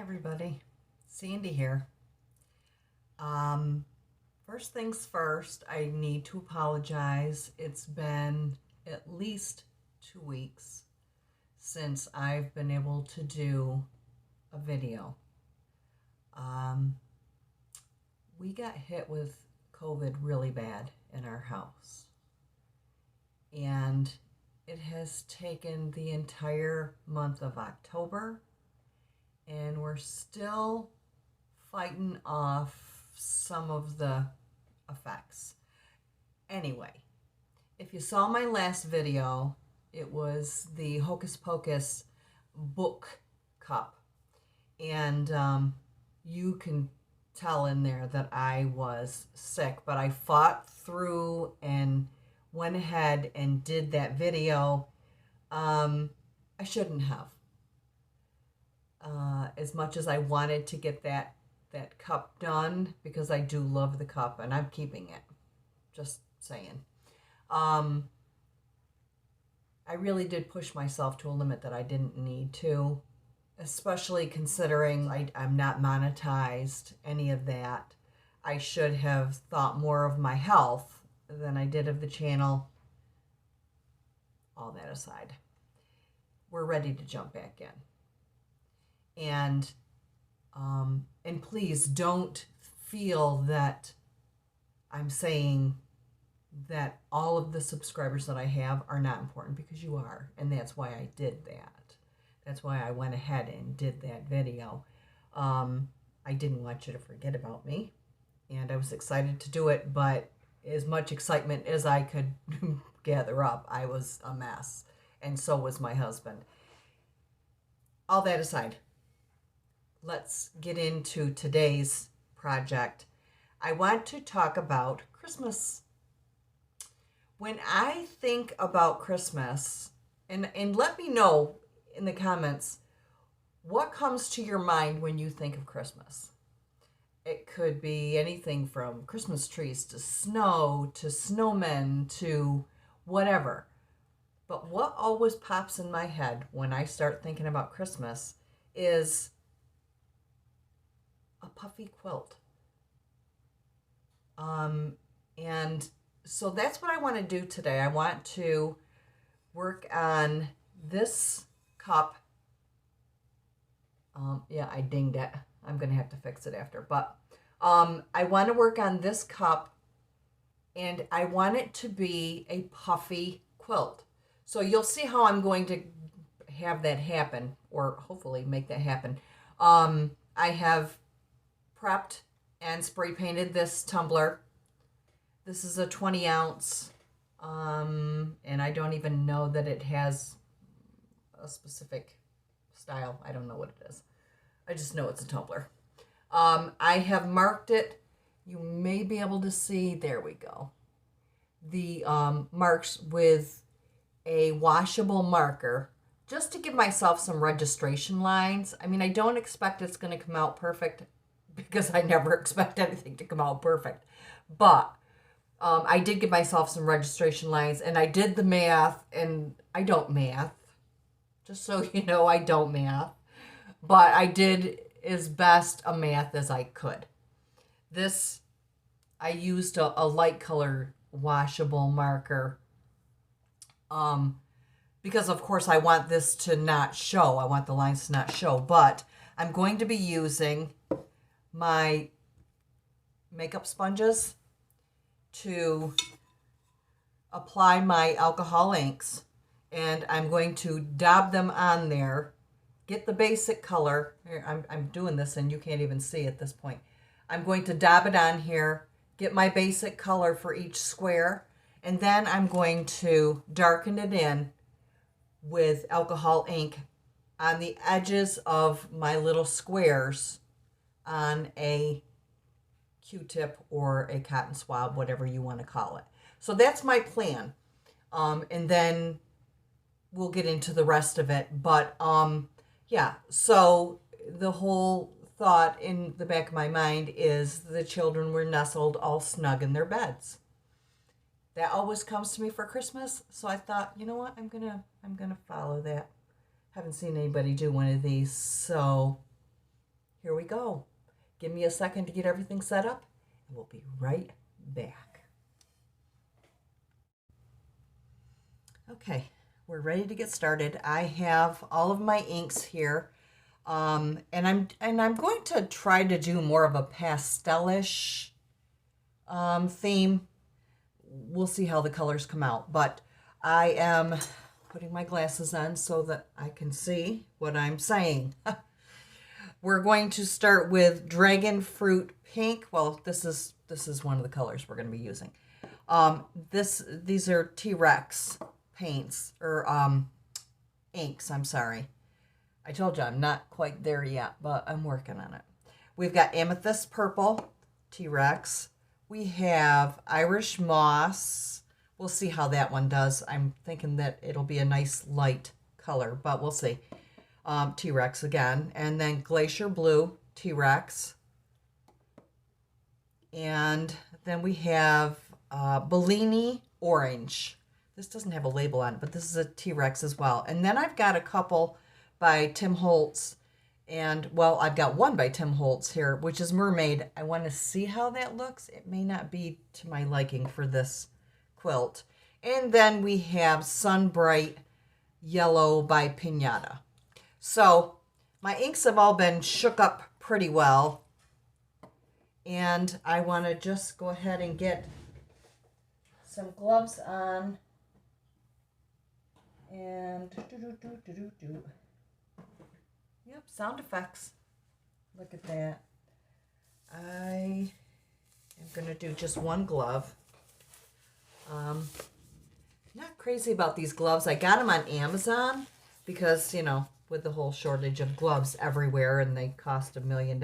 everybody, Sandy here. First things first, I need to apologize. It's been at least 2 weeks since I've been able to do a video. We got hit with COVID really bad in our house, and it has taken the entire month of October, and we're still fighting off some of the effects. Anyway, if you saw my last video, it was the Hocus Pocus book cup, and you can tell in there that I was sick, but I fought through and went ahead and did that video. I shouldn't have. As much as I wanted to get that cup done, because I do love the cup and I'm keeping it. Just saying. I really did push myself to a limit that I didn't need to, especially considering I'm not monetized, any of that. I should have thought more of my health than I did of the channel. All that aside, we're ready to jump back in. And please don't feel that I'm saying that all of the subscribers that I have are not important, because you are, and that's why I did that. That's why I went ahead and did that video. I didn't want you to forget about me, and I was excited to do it, but as much excitement as I could gather up, I was a mess, and so was my husband. All that aside, let's get into today's project. I want to talk about Christmas. When I think about Christmas, and let me know in the comments, what comes to your mind when you think of Christmas? It could be anything from Christmas trees to snow to snowmen to whatever. But what always pops in my head when I start thinking about Christmas is a puffy quilt. And so that's what I want to do today. I want to work on this cup. Yeah, I dinged it. I'm going to have to fix it after. But I want to work on this cup, and I want it to be a puffy quilt. So you'll see how I'm going to have that happen, or hopefully make that happen. I have prepped and spray painted this tumbler. This is a 20 ounce, and I don't even know that it has a specific style. I don't know what it is. I just know it's a tumbler. I have marked it. You may be able to see, there we go, the marks with a washable marker, just to give myself some registration lines. I mean, I don't expect it's going to come out perfect, because I never expect anything to come out perfect. But I did give myself some registration lines, and I did the math, and I don't math. Just so you know, I don't math. But I did as best a math as I could. This, I used a light color washable marker. Because of course I want this to not show. I want the lines to not show. But I'm going to be using my makeup sponges to apply my alcohol inks, and I'm going to dab them on there, get the basic color. Here, I'm doing this and you can't even see at this point. I'm going to dab it on here, get my basic color for each square, and then I'm going to darken it in with alcohol ink on the edges of my little squares on a Q-tip or a cotton swab, whatever you want to call it. So that's my plan. And then we'll get into the rest of it. But yeah, so the whole thought in the back of my mind is the children were nestled all snug in their beds. That always comes to me for Christmas. So I thought, you know what, I'm gonna follow that. Haven't seen anybody do one of these, so here we go. Give me a second to get everything set up, and we'll be right back. Okay, we're ready to get started. I have all of my inks here, and I'm going to try to do more of a pastelish theme. We'll see how the colors come out, but I am putting my glasses on so that I can see what I'm saying. We're going to start with Dragon Fruit Pink. Well, this is one of the colors we're going to be using. These are T-Rex paints, or inks, I'm sorry. I told you I'm not quite there yet, but I'm working on it. We've got Amethyst Purple, T-Rex. We have Irish Moss. We'll see how that one does. I'm thinking that it'll be a nice light color, but we'll see. T-Rex again. And then Glacier Blue, T-Rex. And then we have Bellini Orange. This doesn't have a label on it, but this is a T-Rex as well. And then I've got a couple by Tim Holtz. And, well, I've got one by Tim Holtz here, which is Mermaid. I want to see how that looks. It may not be to my liking for this quilt. And then we have Sunbright Yellow by Pinata. So my inks have all been shook up pretty well. And I want to just go ahead and get some gloves on. And yep, sound effects. Look at that. I am going to do just one glove. Not crazy about these gloves. I got them on Amazon because, you know, with the whole shortage of gloves everywhere, and they cost $1 million.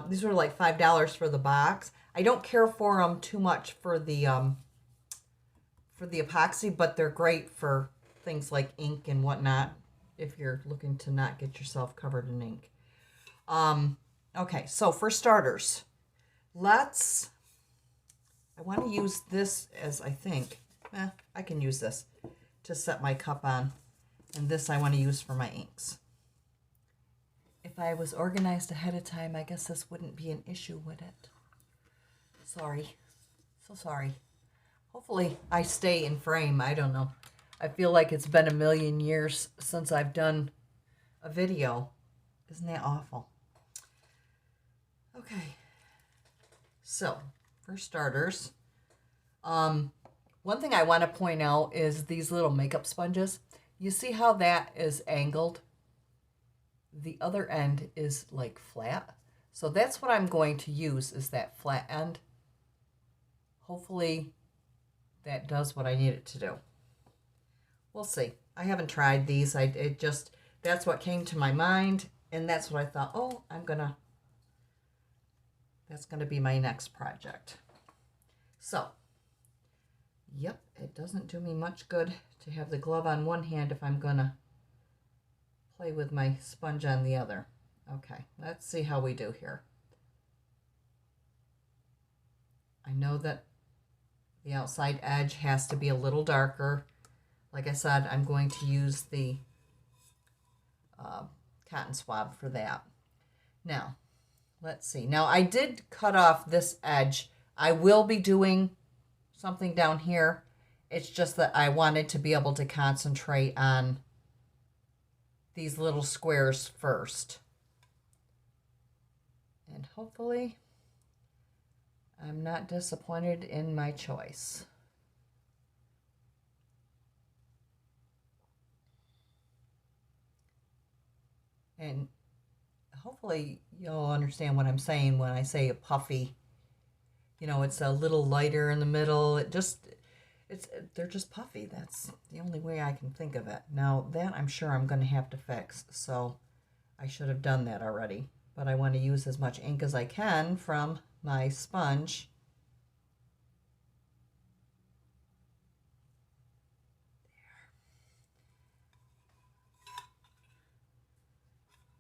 These were like $5 for the box. I don't care for them too much for the epoxy, but they're great for things like ink and whatnot if you're looking to not get yourself covered in ink. Okay, so for starters, I want to use this as, I can use this to set my cup on, and this I want to use for my inks. If I was organized ahead of time, I guess this wouldn't be an issue, would it? Sorry. So sorry. Hopefully I stay in frame. I don't know. I feel like it's been 1,000,000 years since I've done a video. Isn't that awful? Okay. So, for starters, one thing I want to point out is these little makeup sponges. You see how that is angled? The other end is like flat. So that's what I'm going to use, is that flat end. Hopefully that does what I need it to do. We'll see. I haven't tried these. That's what came to my mind, and that's what I thought, oh, that's gonna be my next project. So, yep, it doesn't do me much good to have the glove on one hand if I'm gonna play with my sponge on the other. Okay, let's see how we do here. I know that the outside edge has to be a little darker. Like I said, I'm going to use the cotton swab for that. Now, let's see. Now, I did cut off this edge. I will be doing something down here. It's just that I wanted to be able to concentrate on these little squares first. And hopefully I'm not disappointed in my choice. And hopefully you'll understand what I'm saying when I say a puffy. You know, it's a little lighter in the middle. They're just puffy. That's the only way I can think of it. Now that I'm sure I'm going to have to fix, so I should have done that already. But I want to use as much ink as I can from my sponge.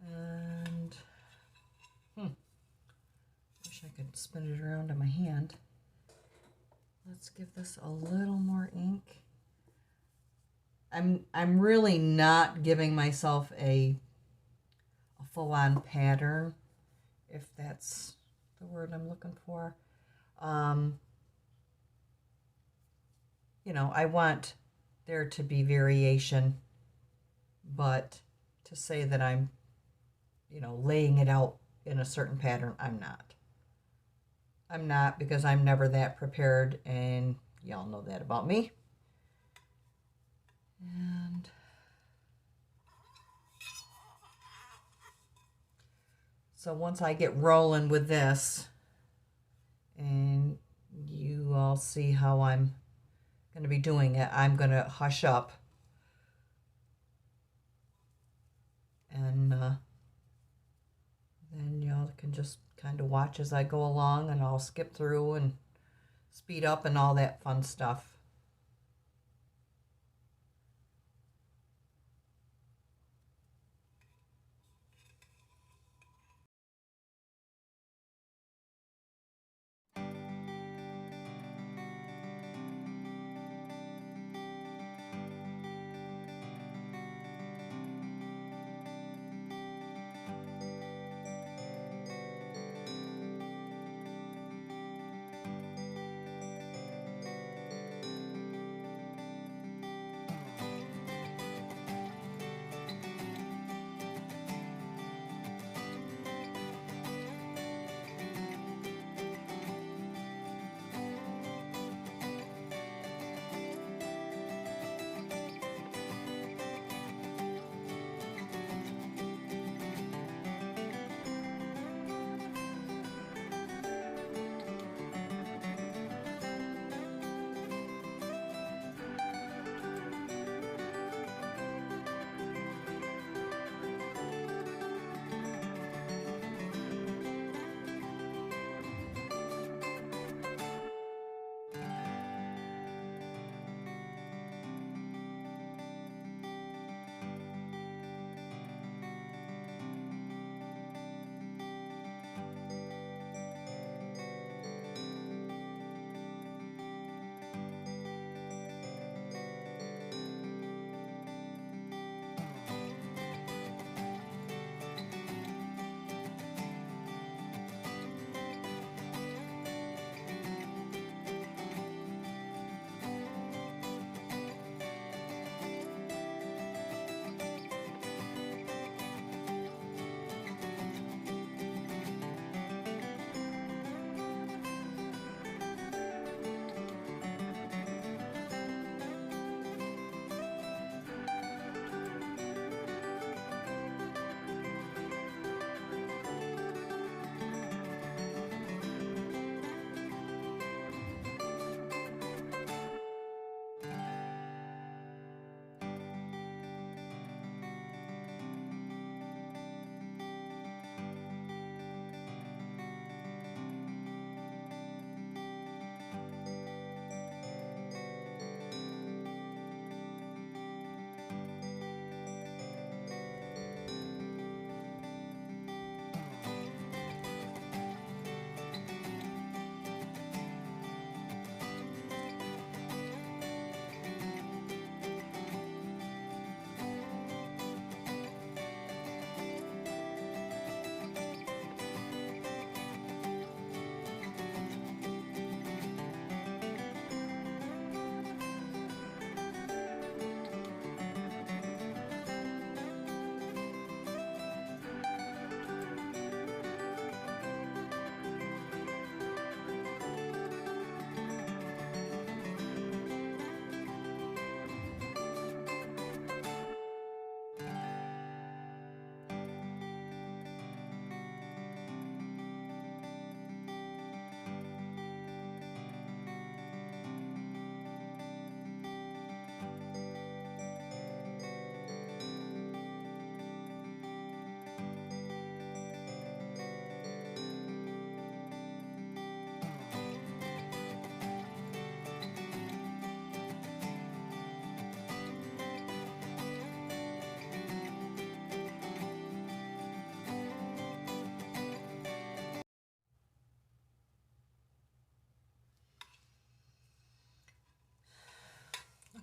And wish I could spin it around in my hand. Let's give this a little more ink. I'm really not giving myself a full-on pattern, if that's the word I'm looking for. You know, I want there to be variation, but to say that I'm, you know, laying it out in a certain pattern, I'm not. I'm not, because I'm never that prepared, and y'all know that about me. And so once I get rolling with this, and you all see how I'm going to be doing it, I'm going to hush up and then y'all can just kind of watch as I go along, and I'll skip through and speed up and all that fun stuff.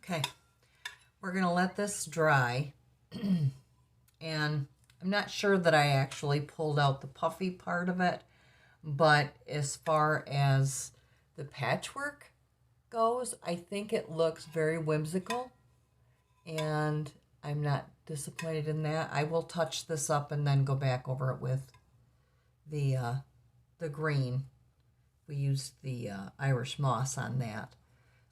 Okay, we're going to let this dry. And I'm not sure that I actually pulled out the puffy part of it, but as far as the patchwork goes, I think it looks very whimsical, and I'm not disappointed in that. I will touch this up and then go back over it with the green. We used the Irish moss on that.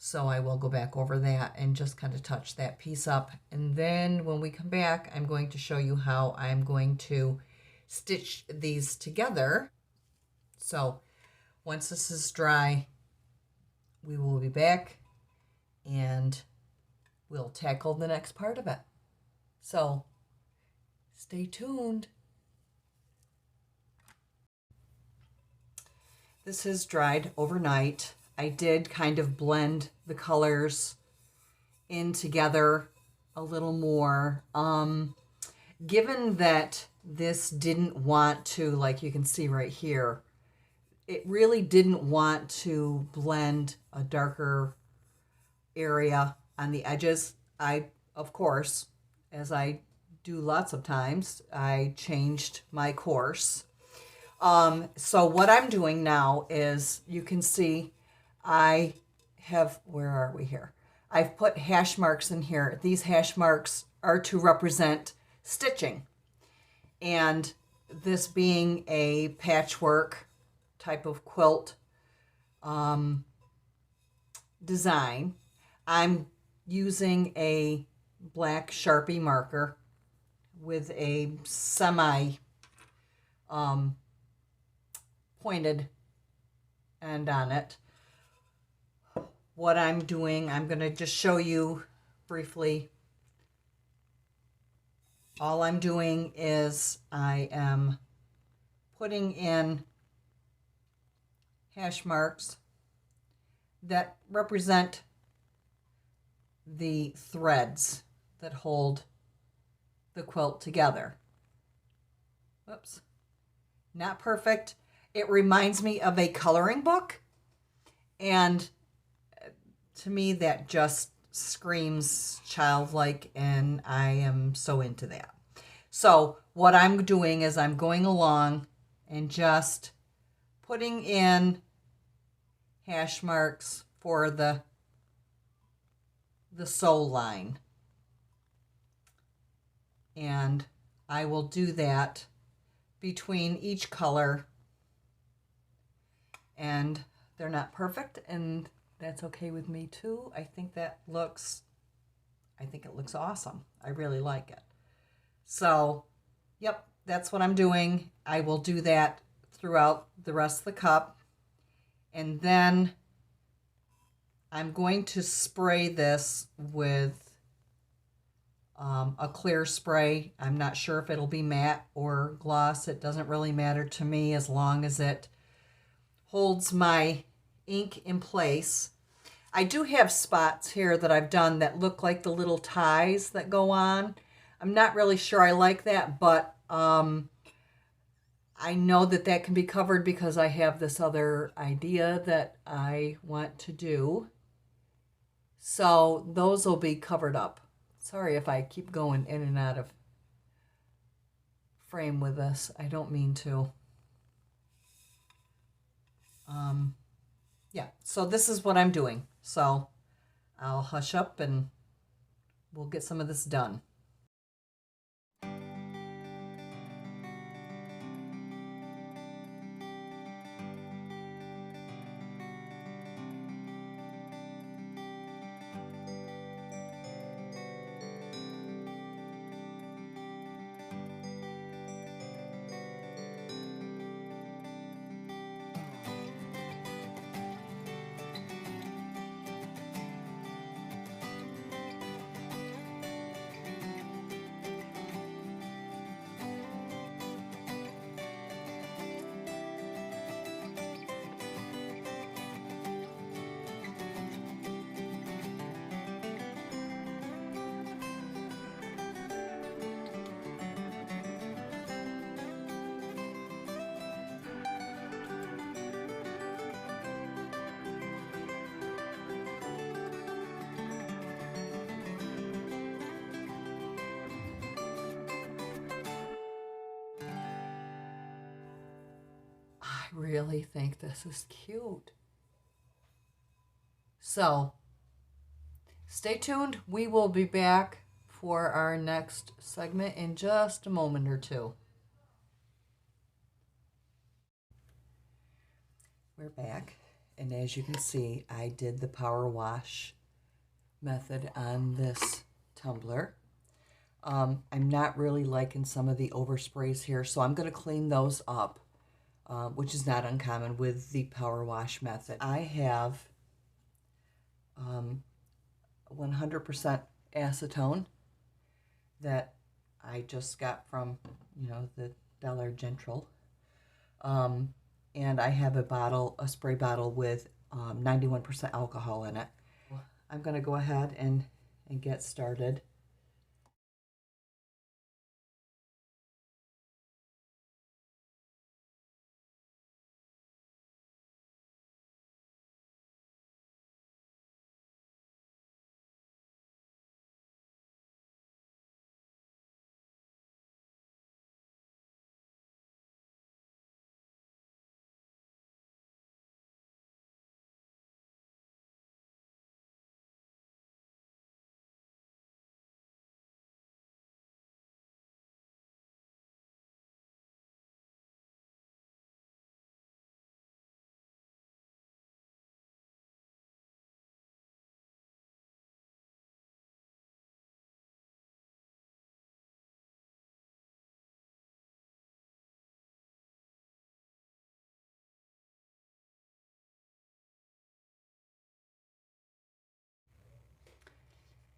So I will go back over that and just kind of touch that piece up. And then when we come back, I'm going to show you how I'm going to stitch these together. So once this is dry, we will be back and we'll tackle the next part of it. So stay tuned. This has dried overnight. I did kind of blend the colors in together a little more. Given that this didn't want to, like you can see right here, it really didn't want to blend a darker area on the edges. Of course, as I do lots of times, I changed my course. So what I'm doing now is, you can see I have, where are we here? I've put hash marks in here. These hash marks are to represent stitching. And this being a patchwork type of quilt design, I'm using a black Sharpie marker with a semi pointed end on it. What I'm doing, I'm going to just show you briefly. All I'm doing is I am putting in hash marks that represent the threads that hold the quilt together. Whoops. Not perfect. It reminds me of a coloring book, and to me that just screams childlike, and I am so into that. So what I'm doing is I'm going along and just putting in hash marks for the sew line, and I will do that between each color, and they're not perfect, and that's okay with me too. I think it looks awesome. I really like it. So, yep, that's what I'm doing. I will do that throughout the rest of the cup. And then I'm going to spray this with a clear spray. I'm not sure if it'll be matte or gloss. It doesn't really matter to me as long as it holds my ink in place. I do have spots here that I've done that look like the little ties that go on. I'm not really sure I like that, but I know that that can be covered because I have this other idea that I want to do. So those will be covered up. Sorry if I keep going in and out of frame with this. I don't mean to. Yeah, so this is what I'm doing. So I'll hush up and we'll get some of this done. really think this is cute. So, stay tuned. We will be back for our next segment in just a moment or two. We're back, and as you can see, I did the power wash method on this tumbler. I'm not really liking some of the oversprays here, so I'm going to clean those up, which is not uncommon with the power wash method. I have 100% acetone that I just got from, the Dollar General. And I have a spray bottle with 91% alcohol in it. I'm going to go ahead and get started.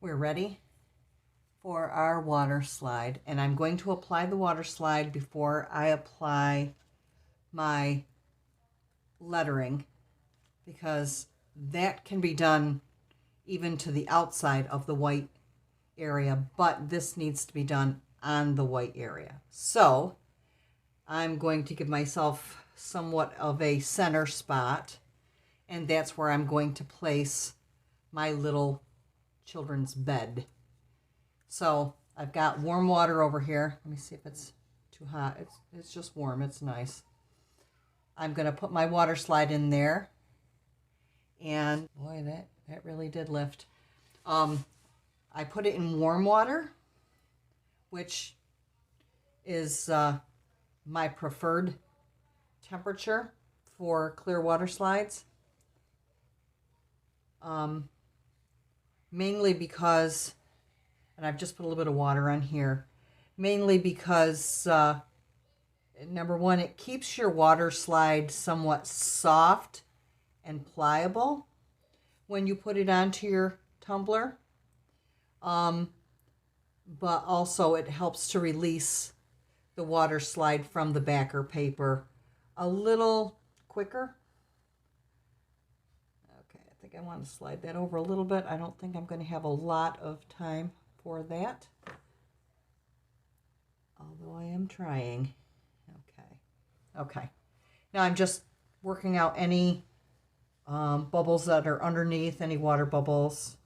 We're ready for our water slide, and I'm going to apply the water slide before I apply my lettering, because that can be done even to the outside of the white area, but this needs to be done on the white area. So I'm going to give myself somewhat of a center spot, and that's where I'm going to place my little children's bed. So I've got warm water over here. Let me see if it's too hot. It's just warm. It's nice. I'm going to put my water slide in there. And boy, that really did lift. I put it in warm water, which is my preferred temperature for clear water slides. Mainly because, and I've just put a little bit of water on here, mainly because, number one, it keeps your water slide somewhat soft and pliable when you put it onto your tumbler. But also it helps to release the water slide from the backer paper a little quicker. Okay, I think I want to slide that over a little bit. I don't think I'm going to have a lot of time for that, although I am trying. Okay. Now I'm just working out any bubbles that are underneath, any water bubbles.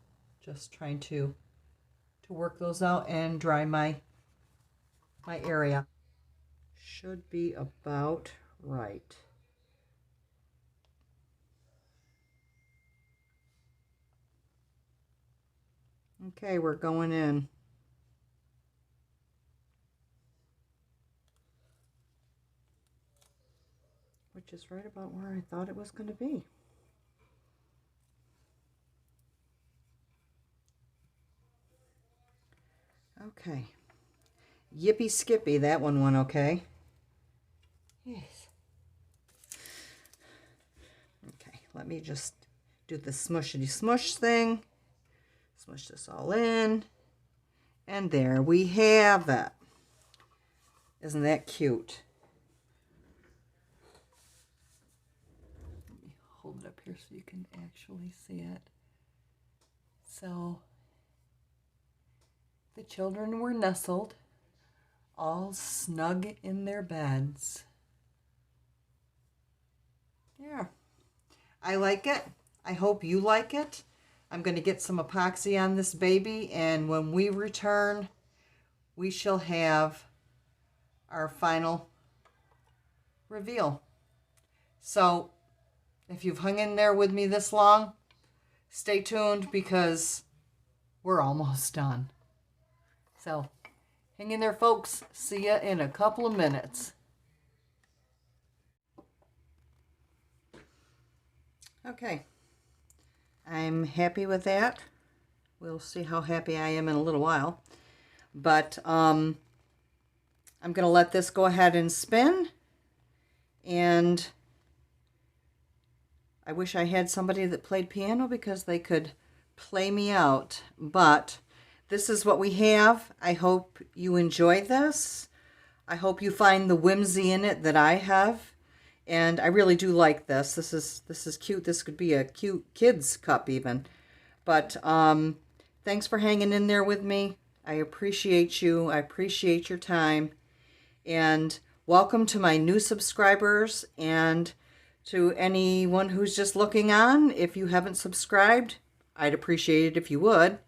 Just trying to work those out and dry my area. Should be about right. Okay, we're going in. Which is right about where I thought it was going to be. Okay. Yippee skippy, that one went okay. Yes. Okay, let me just do the smushity smush thing. Smush this all in. And there we have it. Isn't that cute? Let me hold it up here so you can actually see it. So the children were nestled, all snug in their beds. Yeah, I like it. I hope you like it. I'm going to get some epoxy on this baby, and when we return, we shall have our final reveal. So if you've hung in there with me this long, stay tuned because we're almost done. So hang in there, folks. See ya in a couple of minutes. Okay, I'm happy with that. We'll see how happy I am in a little while. But I'm going to let this go ahead and spin. And I wish I had somebody that played piano because they could play me out. But this is what we have. I hope you enjoy this. I hope you find the whimsy in it that I have. And I really do like this. This is cute. This could be a cute kid's cup even. But thanks for hanging in there with me. I appreciate you. I appreciate your time. And welcome to my new subscribers and to anyone who's just looking on. If you haven't subscribed, I'd appreciate it if you would.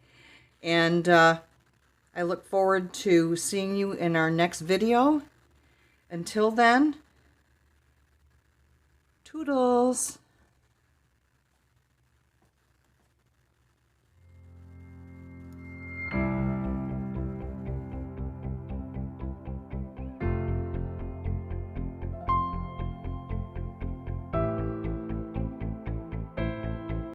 And I look forward to seeing you in our next video. Until then, toodles.